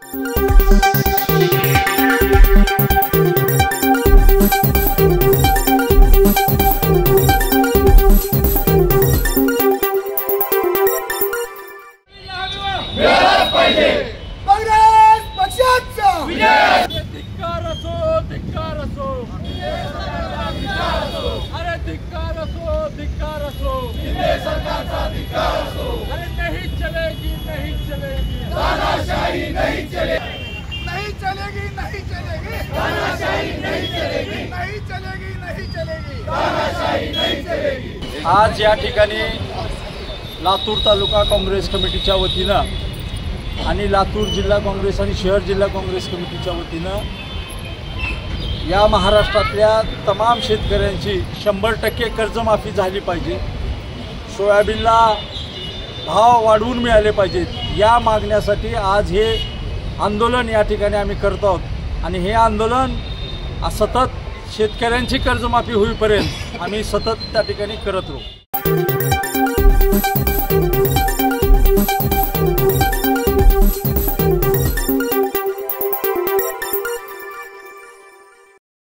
काँग्रेस पक्षाचा विजय धिक्कार असो अरे धिक्कार असो सरकारचा धिक्कार असो अरे नहीं चलेगी तानाशाही नहीं चलेगी तानाशाही नहीं चलेगी आज या ठिकाणी लातूर तालुका काँग्रेस कमिटीच्या वतीनं आणि लातूर जिल्हा काँग्रेस आणि शहर जिल्हा काँग्रेस कमिटीच्या वतीनं या महाराष्ट्रातल्या तमाम शेतकऱ्यांची 100% कर्जमाफी झाली पाहिजे, सोयाबीनला भाव वाढवून मिळाले पाहिजेत, या मागण्यासाठी आज हे आंदोलन या ठिकाणी आम्ही करत आहोत। आणि हे आंदोलन सतत शेतकऱ्यांची कर्जमाफी होईपर्यंत आम्ही सतत त्या ठिकाणी करत राहू।